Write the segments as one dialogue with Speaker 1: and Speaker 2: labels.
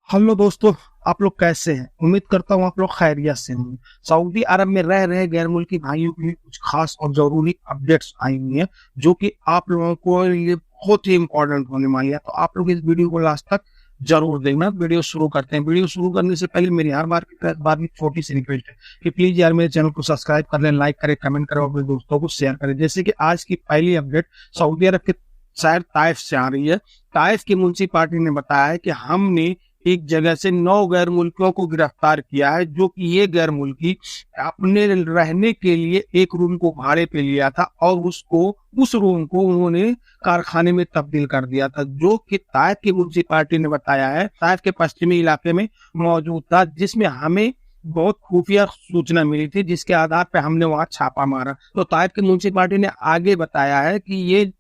Speaker 1: Hello दोस्तों। आप लोग कैसे हैं? उम्मीद करता हूँ आप लोग खैरियत से होंगे। सऊदी अरब में रह रहे गैर मुल्की भाइयों के लिए कुछ खास और जरूरी अपडेट्स आई हुई हैं जो कि आप लोगों को ये बहुत ही इम्पोर्टेंट होने वाली है। तो आप लोग इस वीडियो को लास्ट तक जरूर देखना। वीडियो शुरू करते हैं। वीडियो शुरू करने से पहले मेरी हर बार की छोटी सी रिक्वेस्ट है कि प्लीज यार मेरे चैनल को सब्सक्राइब कर लें, लाइक करें, कमेंट करें और अपने दोस्तों को शेयर करें। जैसे कि आज की पहली अपडेट सऊदी अरब के शहर ताइफ से आ रही है। ताइफ की म्युनिसिपैलिटी ने बताया है कि हमने एक जगह से 9 गैर मुल्कियों को गिरफ्तार किया है, जो कि ये गैर मुल्की अपने रहने के लिए एक रूम को भाड़े पे लिया था और उस रूम को उन्होंने कारखाने में तब्दील कर दिया था, जो कि ताइफ की म्युनिसिपैलिटी ने बताया है ताइफ के पश्चिमी इलाके में मौजूद था, जिसमें हमें बहुत खुफिया सूचना मिली थी, जिसके आधार पर हमने वहां छापा मारा। तो ताइफ की म्युनिसिपैलिटी ने आगे बताया है कि ये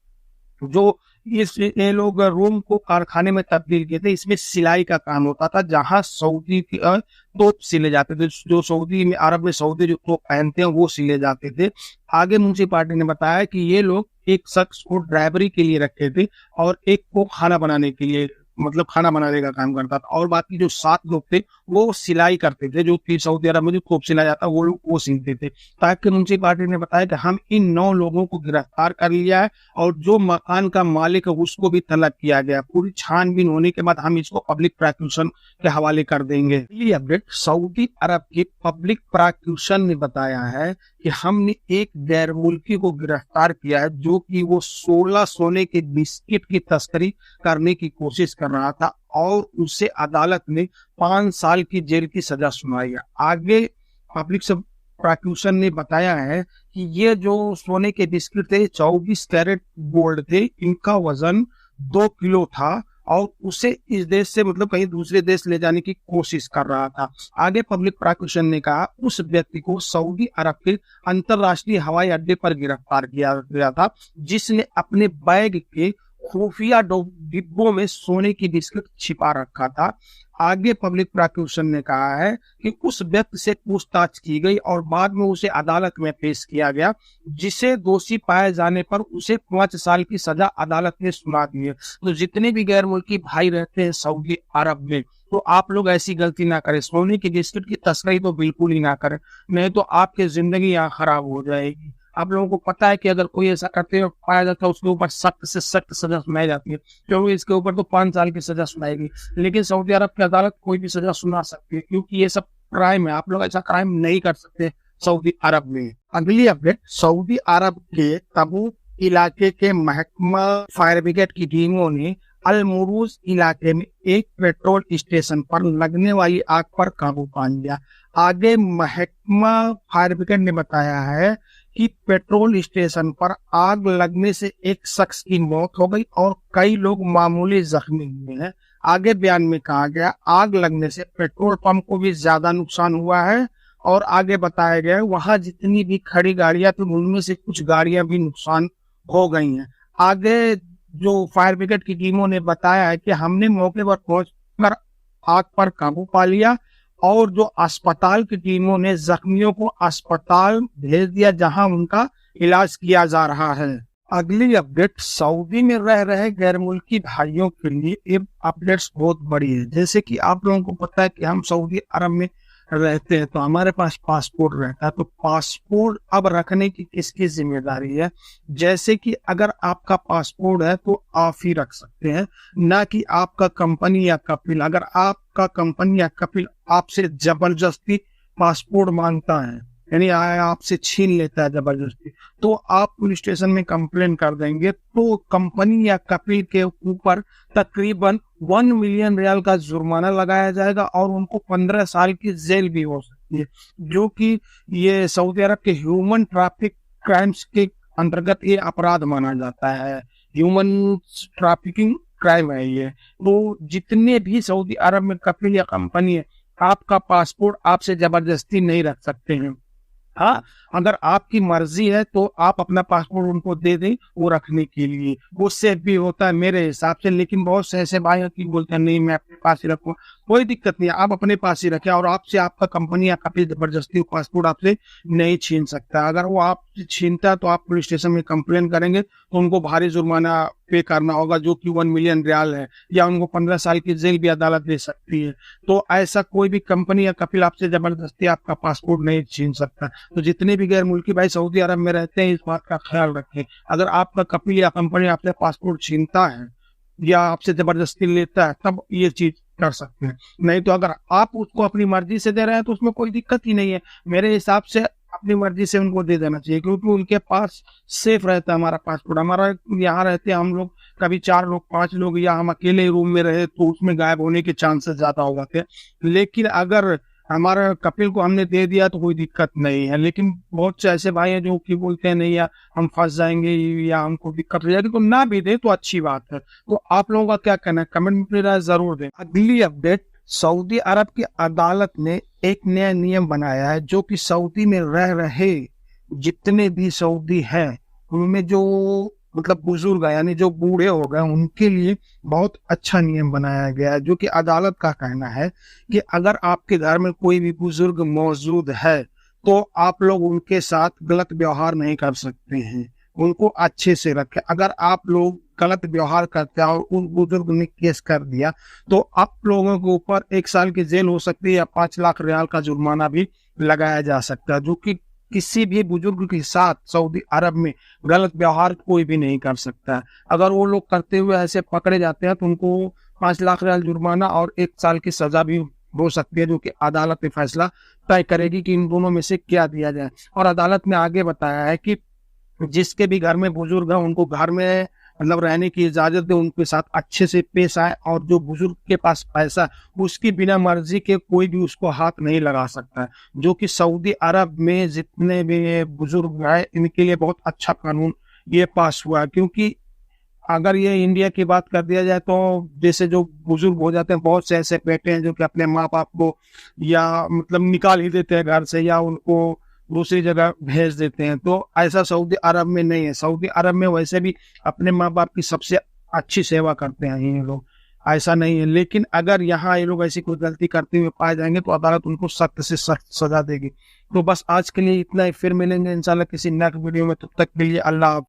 Speaker 1: लोग रूम को कारखाने में तब्दील किए थे। इसमें सिलाई का काम होता था, जहां सऊदी की तोप सिले जाते थे। जो सऊदी में अरब में सऊदी जो तोप पहनते हैं वो सिले जाते थे। आगे म्युनिसिपैलिटी ने बताया कि ये लोग एक शख्स को ड्राइवरी के लिए रखे थे और एक को खाना बनाने के लिए, मतलब खाना बनाने का काम करता था, और बाकी जो 7 लोग थे वो सिलाई करते थे। जो कि सऊदी अरब में जो तोप सिला जाता वो लोग वो सिलते थे। ताकि म्युनिसिपैलिटी ने बताया कि हम इन 9 लोगों को गिरफ्तार कर लिया है और जो मकान का मालिक है उसको भी तलब किया गया। पूरी छानबीन होने के बाद हम इसको पब्लिक प्रोसिक्यूशन के हवाले कर देंगे। ये अपडेट सऊदी अरब की पब्लिक प्रोसिक्यूशन ने बताया है कि हमने एक गैर मुल्की को गिरफ्तार किया है, जो कि वो 16 सोने के बिस्किट की तस्करी करने की कोशिश कर रहा था और उसे अदालत ने 5 साल की जेल की सजा सुनाई है। आगे पब्लिक प्रोसिक्यूशन ने बताया है कि ये जो सोने के बिस्किट थे 24 कैरेट गोल्ड थे। इनका वजन 2 किलो था और उसे इस देश से मतलब कहीं दूसरे देश ले जाने की कोशिश कर रहा था। आगे पब्लिक प्रोसिक्यूशन ने कहा उस व्यक्ति को सऊदी अरब के अंतरराष्ट्रीय हवाई अड्डे पर गिरफ्तार किया गया था, जिसने अपने बैग के खुफिया डिब्बों में सोने की बिस्किट छिपा रखा था। आगे पब्लिक प्रोसिक्यूशन ने कहा है कि उस व्यक्ति से पूछताछ की गई और बाद में उसे अदालत में पेश किया गया, जिसे दोषी पाए जाने पर उसे 5 साल की सजा अदालत ने सुना दी है। तो जितने भी गैर मुल्की भाई रहते हैं सऊदी अरब में, तो आप लोग ऐसी गलती ना करें। सोने की बिस्किट की तस्करी तो बिल्कुल ही ना करें, नहीं तो आपकी जिंदगी यहाँ खराब हो जाएगी। आप लोगों को पता है कि अगर कोई ऐसा करते हुए पाया जाता है उसके ऊपर सख्त से सख्त सजा सुनाई जाती है, क्योंकि इसके ऊपर तो 5 साल की सजा सुनाएगी। लेकिन सऊदी अरब की अदालत कोई भी सजा सुना सकती है, क्योंकि ये सब क्राइम है। आप लोग ऐसा क्राइम नहीं कर सकते सऊदी अरब में। अगली अपडेट सऊदी अरब के तबूक इलाके के महकमा फायर ब्रिगेड की टीमों ने अल मुरूज इलाके में एक पेट्रोल स्टेशन पर लगने वाली आग पर काबू पा लिया। आगे महकमा फायर ब्रिगेड ने बताया है कि पेट्रोल स्टेशन पर आग लगने से एक शख्स की मौत हो गई और कई लोग मामूली जख्मी हुए हैं। आगे बयान में कहा गया आग लगने से पेट्रोल पंप को भी ज्यादा नुकसान हुआ है और आगे बताया गया वहां जितनी भी खड़ी गाड़ियां थी उनमें से कुछ गाड़ियां भी नुकसान हो गई हैं। आगे जो फायर ब्रिगेड की टीमों ने बताया है कि हमने मौके पर पहुंचकर आग पर काबू पा लिया और जो अस्पताल की टीमों ने जख्मियों को अस्पताल भेज दिया, जहां उनका इलाज किया जा रहा है। अगली अपडेट सऊदी में रह रहे गैर मुल्की भाइयों के लिए ये अपडेट्स बहुत बड़ी है। जैसे कि आप लोगों को पता है कि हम सऊदी अरब में रहते हैं तो हमारे पास पासपोर्ट रहता है, तो पासपोर्ट अब रखने की किसकी जिम्मेदारी है? जैसे कि अगर आपका पासपोर्ट है तो आप ही रख सकते हैं, ना कि आपका कंपनी या कपिल। अगर आपका कंपनी या कपिल आपसे जबरदस्ती पासपोर्ट मांगता है, यानी आपसे छीन लेता है जबरदस्ती, तो आप पुलिस स्टेशन में कंप्लेन कर देंगे तो कंपनी या कपिल के ऊपर तकरीबन 1 मिलियन रियाल का जुर्माना लगाया जाएगा और उनको 15 साल की जेल भी हो सकती है, जो कि ये सऊदी अरब के ह्यूमन ट्रैफिक क्राइम्स के अंतर्गत ये अपराध माना जाता है। ह्यूमन ट्रैफिकिंग क्राइम है ये। तो जितने भी सऊदी अरब में कपिल या कंपनी है, आपका पासपोर्ट आपसे जबरदस्ती नहीं रख सकते हैं। हाँ, अगर आपकी मर्जी है तो आप अपना पासपोर्ट उनको दे दें वो रखने के लिए, वो सेफ भी होता है मेरे हिसाब से। लेकिन बहुत से ऐसे भाई की बोलते हैं नहीं मैं अपने पास ही रखूँ, कोई दिक्कत नहीं है, आप अपने पास ही रखें और आपसे आपका कंपनी या कभी जबरदस्ती पासपोर्ट आपसे नहीं छीन सकता। अगर वो आपसे छीनता है तो आप पुलिस स्टेशन में कंप्लेन करेंगे तो उनको भारी जुर्माना पे करना होगा, जो कि 1 मिलियन रियाल है, या उनको 15 साल की जेल भी अदालत दे सकती है। तो ऐसा कोई भी कंपनी या कपिल आपसे जबरदस्ती आपका पासपोर्ट नहीं छीन सकता। तो जितने भी गैर मुल्की भाई सऊदी अरब में रहते हैं, इस बात का ख्याल रखें। अगर आपका कपिल या कंपनी आपसे पासपोर्ट छीनता है या आपसे जबरदस्ती लेता है, तब ये चीज कर सकते हैं। नहीं तो अगर आप उसको अपनी मर्जी से दे रहे हैं तो उसमें कोई दिक्कत ही नहीं है। मेरे हिसाब से अपनी मर्जी से उनको दे देना चाहिए, क्योंकि उनके पास सेफ रहता है हमारा पासपोर्ट। हमारा यहाँ रहते हैं हम लोग, कभी 4 लोग 5 लोग, या हम अकेले रूम में रहे तो उसमें गायब होने के चांसेस ज्यादा हो जाते हैं। लेकिन अगर हमारा कपिल को हमने दे दिया तो कोई दिक्कत नहीं है। लेकिन बहुत से ऐसे भाई हैं जो कि बोलते हैं नहीं यार हम फंस जाएंगे या हमको दिक्कत हो जाएगी, तो ना भी दे तो अच्छी बात है। तो आप लोगों का क्या कहना है, कमेंट में अपनी राय जरूर दें। अगली अपडेट, सऊदी अरब की अदालत ने एक नया नियम बनाया है, जो कि सऊदी में रह रहे जितने भी सऊदी हैं उनमें जो मतलब बुजुर्ग है, यानी जो बूढ़े हो गए, उनके लिए बहुत अच्छा नियम बनाया गया है। जो कि अदालत का कहना है कि अगर आपके घर में कोई भी बुजुर्ग मौजूद है तो आप लोग उनके साथ गलत व्यवहार नहीं कर सकते हैं, उनको अच्छे से रखें। अगर आप लोग गलत व्यवहार करते हैं और उस बुजुर्ग ने केस कर दिया तो आप लोगों के ऊपर 1 साल की जेल हो सकती है या 5 लाख रियाल का जुर्माना भी लगाया जा सकता है। जो कि किसी भी बुजुर्ग के साथ सऊदी अरब में गलत व्यवहार कोई भी नहीं कर सकता है। अगर वो लोग करते हुए ऐसे पकड़े जाते हैं तो उनको 5 लाख रियाल जुर्माना और 1 साल की सजा भी हो सकती है, जो कि अदालत में फैसला तय करेगी कि इन दोनों में से क्या दिया जाए। और अदालत ने आगे बताया है कि जिसके भी घर में बुजुर्ग है उनको घर में मतलब रहने की इजाजत दे, उनके साथ अच्छे से पेश आए, और जो बुजुर्ग के पास पैसा उसकी बिना मर्जी के कोई भी उसको हाथ नहीं लगा सकता है। जो कि सऊदी अरब में जितने भी बुजुर्ग हैं इनके लिए बहुत अच्छा कानून ये पास हुआ है। क्योंकि अगर ये इंडिया की बात कर दिया जाए तो जैसे जो बुजुर्ग हो जाते हैं, बहुत से ऐसे बेटे हैं जो कि अपने माँ बाप को या मतलब निकाल ही देते हैं घर से, या उनको दूसरी जगह भेज देते हैं। तो ऐसा सऊदी अरब में नहीं है। सऊदी अरब में वैसे भी अपने माँ बाप की सबसे अच्छी सेवा करते हैं ये लोग, ऐसा नहीं है। लेकिन अगर यहाँ ये लोग ऐसी कोई गलती करते हुए पाए जाएंगे तो अदालत उनको सख्त से सख्त सजा देगी। तो बस आज के लिए इतना ही, फिर मिलेंगे इंशाल्लाह किसी नेक्स्ट वीडियो में। तब तक के लिए अल्लाह।